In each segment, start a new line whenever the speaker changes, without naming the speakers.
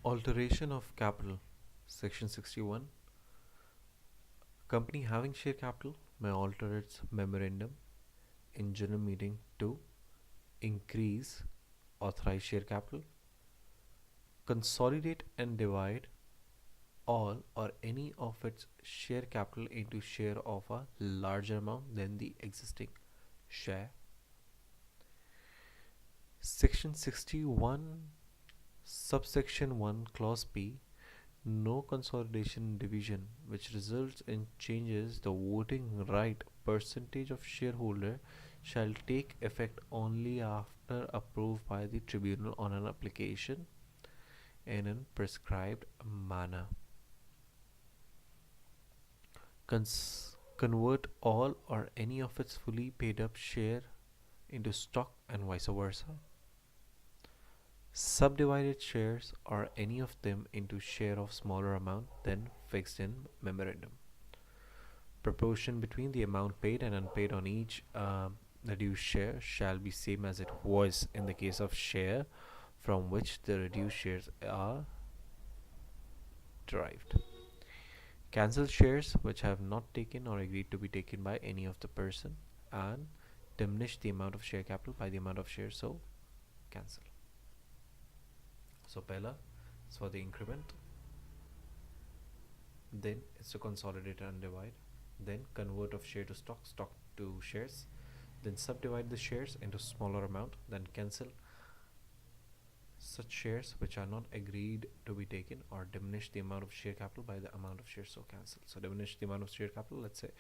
Alteration of capital. Section 61. Company having share capital may alter its memorandum in general meeting to increase authorized share capital, consolidate and divide all or any of its share capital into share of a larger amount than the existing share. Section 61, subsection 1, clause B. No consolidation division which results in changes the voting right percentage of shareholder shall take effect only after approved by the tribunal on an application in a prescribed manner. Convert all or any of its fully paid up share into stock and vice versa. Subdivided shares or any of them into share of smaller amount than fixed in memorandum. Proportion between the amount paid and unpaid on each reduced share shall be same as it was in the case of share from which the reduced shares are derived. Cancel shares which have not taken or agreed to be taken by any of the person, and diminish the amount of share capital by the amount of shares, so cancel. So pehla is for the increment, then it's to consolidate and divide, then convert of share to stock, stock to shares, then subdivide the shares into smaller amount, then cancel such shares which are not agreed to be taken, or diminish the amount of share capital by the amount of shares, so cancel. So diminish the amount of share capital. Let's say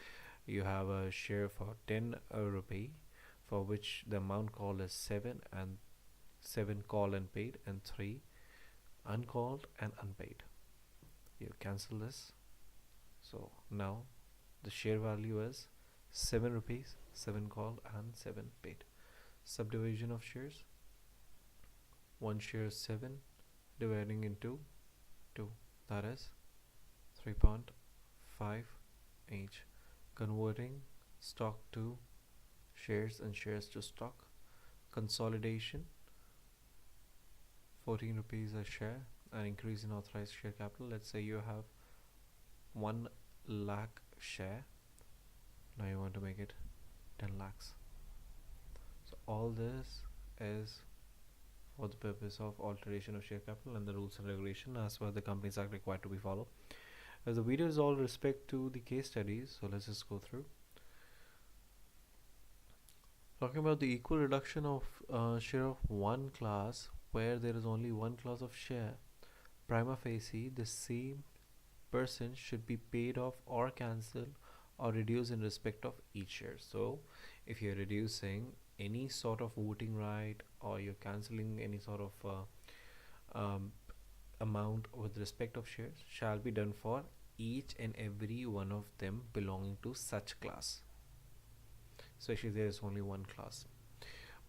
you have a share for 10 rupee for which the amount called is 7, and 7 called and paid, and 3 uncalled and unpaid. You cancel this. So now the share value is 7 rupees, 7 called and 7 paid. Subdivision of shares, 1 share is 7 dividing into 2, that is 3.5 each. Converting stock to shares and shares to stock. Consolidation, 14 rupees a share, an increase in authorized share capital. Let's say you have 1 lakh share, now you want to make it 10 lakhs. So all this is for the purpose of alteration of share capital and the rules and regulation as per the Companies Act required to be followed. As the video is all respect to the case studies, so let's just go through. Talking about the equal reduction of share of one class where there is only one class of share, prima facie the same person should be paid off or cancelled or reduced in respect of each share. So if you're reducing any sort of voting right, or you're cancelling any sort of amount with respect of shares, shall be done for each and every one of them belonging to such class, especially there is only one class.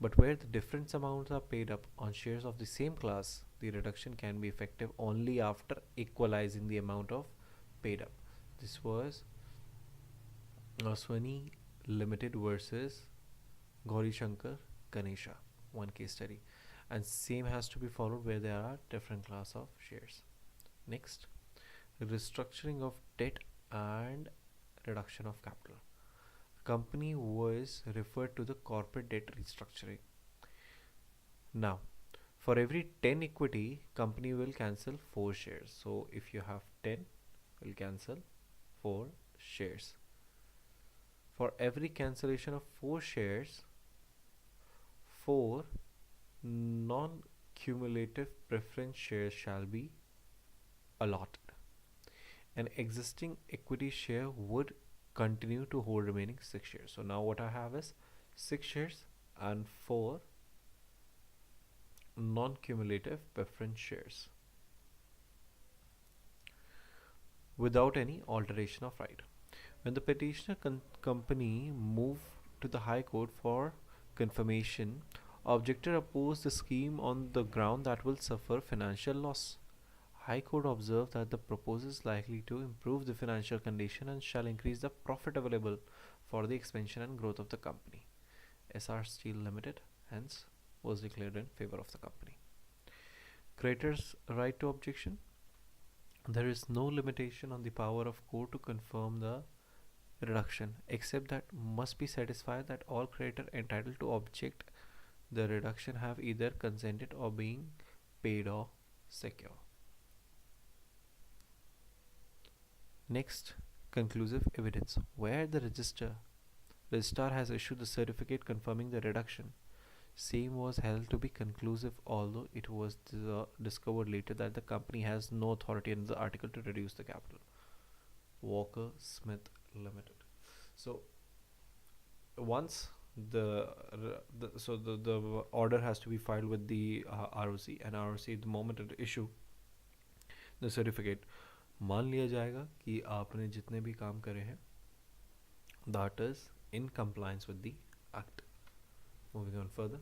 But where the different amounts are paid up on shares of the same class, the reduction can be effective only after equalizing the amount of paid up. This was Swani Limited versus Gauri Shankar Ganesha, one case study, and same has to be followed where there are different class of shares. Next, restructuring of debt and reduction of capital. Company was referred to the corporate debt restructuring. Now, for every 10 equity, company will cancel 4 shares. So if you have 10, will cancel 4 shares. For every cancellation of 4 shares, 4 non-cumulative preference shares shall be allotted. An existing equity share would continue to hold remaining 6 shares. So now what I have is 6 shares and 4 non-cumulative preference shares without any alteration of right. When the petitioner company moved to the High Court for confirmation, objector opposed the scheme on the ground that will suffer financial loss. High Court observed that the proposal is likely to improve the financial condition and shall increase the profit available for the expansion and growth of the company. SR Steel Limited hence was declared in favor of the company. Creator's right to objection. There is no limitation on the power of court to confirm the reduction, except that must be satisfied that all creditor entitled to object the reduction have either consented or being paid or secure. Next, conclusive evidence. Where the registrar has issued the certificate confirming the reduction, same was held to be conclusive, although it was discovered later that the company has no authority in the article to reduce the capital. Walker Smith Limited. So once the order has to be filed with the ROC, and ROC the moment it issue the certificate, मान लिया जाएगा कि आपने जितने भी काम करे हैं that is in compliance with the act. Moving on further,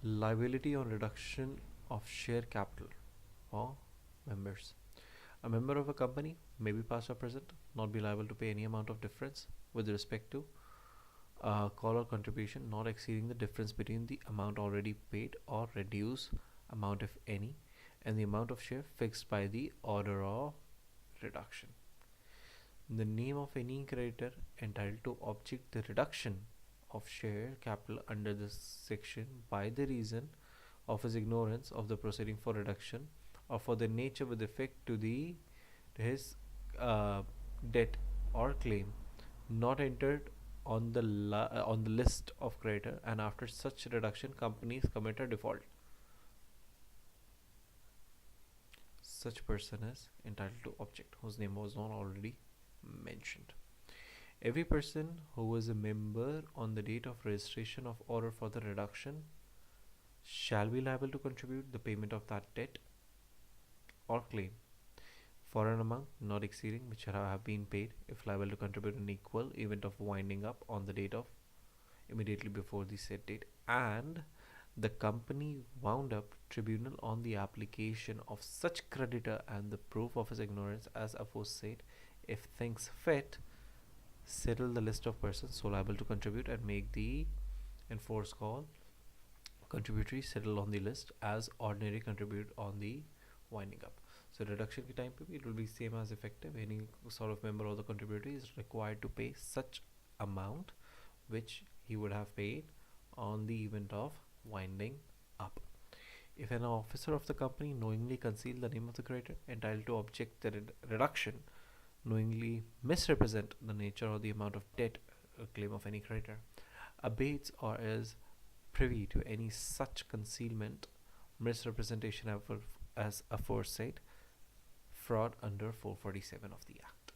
liability on reduction of share capital or members. A member of a company, may be past or present, not be liable to pay any amount of difference with respect to call or contribution not exceeding the difference between the amount already paid or reduced amount, if any, and the amount of share fixed by the order of reduction. The name of any creditor entitled to object the reduction of share capital under this section by the reason of his ignorance of the proceeding for reduction or for the nature with effect to his debt or claim not entered on the list of creditor, and after such reduction companies commit a default, such person is entitled to object, whose name was not already mentioned. Every person who was a member on the date of registration of order for the reduction shall be liable to contribute the payment of that debt or claim for an amount not exceeding which have been paid, if liable to contribute an equal event of winding up on the date of immediately before the said date, and the company wound up tribunal on the application of such creditor and the proof of his ignorance as aforesaid, if thinks fit, settle the list of persons so liable to contribute and make the enforced call contributory settle on the list as ordinary contribute on the winding up. So reduction के time पे भी it will be same as effective. Any sort of member or the contributor is required to pay such amount which he would have paid on the event of winding up. If an officer of the company knowingly conceal the name of the creditor entitled to object the reduction, knowingly misrepresent the nature or the amount of debt claim of any creditor, abates or is privy to any such concealment, misrepresentation as aforesaid, fraud under 447 of the Act,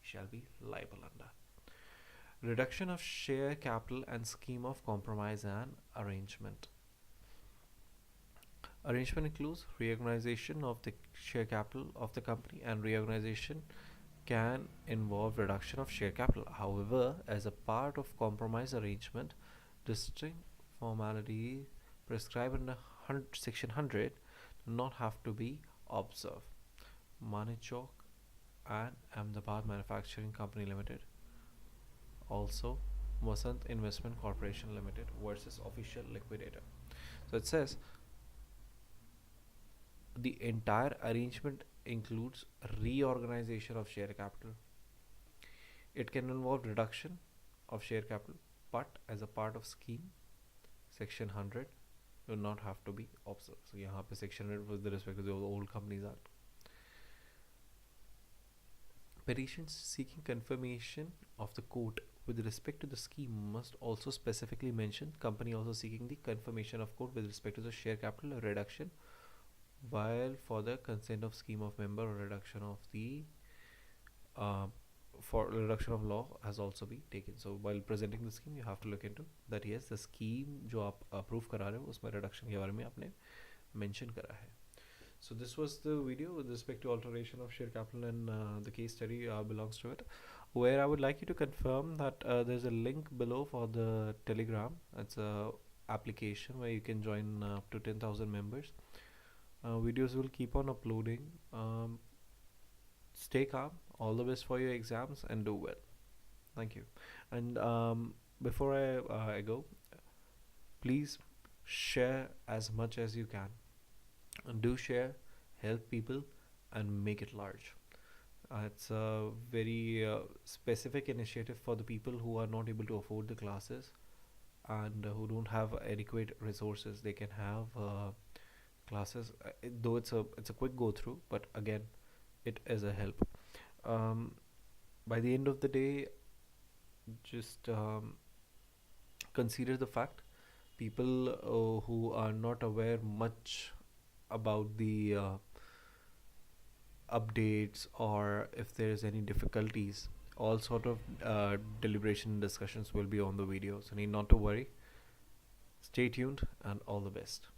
shall be liable under. Reduction of share capital and scheme of compromise and arrangement. Arrangement includes reorganization of the share capital of the company, and reorganization can involve reduction of share capital. However, as a part of compromise arrangement, distinct formalities prescribed under section 100 do not have to be observed. Manichok and Ahmedabad Manufacturing Company Limited, also Vasant Investment Corporation Limited versus official liquidator. So it says the entire arrangement includes reorganization of share capital. It can involve reduction of share capital, but as a part of scheme, section 100 do not have to be observed. So यहाँ पे section 100 with respect to the old Companies Act. Petitions seeking confirmation of the court with respect to the scheme must also specifically mention company also seeking the confirmation of court with respect to the share capital reduction, while for the consent of scheme of member or reduction of the for reduction of law has also been taken. So while presenting the scheme, you have to look into that yes, the scheme जो आप approve करा रहे हो उसमें reduction के बारे में आपने mention करा है. So this was the video with respect to alteration of share capital, and the case study belongs to it, where I would like you to confirm that there's a link below for the Telegram. It's a application where you can join up to 10,000 members. Videos will keep on uploading. Stay calm, all the best for your exams, and do well. Thank you. And before I go, please share as much as you can. And do share, help people, and make it large. It's a very specific initiative for the people who are not able to afford the classes and who don't have adequate resources. They can have classes, though it's a quick go through, but again, it is a help. Um, by the end of the day, just consider the fact people who are not aware much about the updates, or if there is any difficulties, all sort of deliberation discussions will be on the video, so need not to worry. Stay tuned and all the best.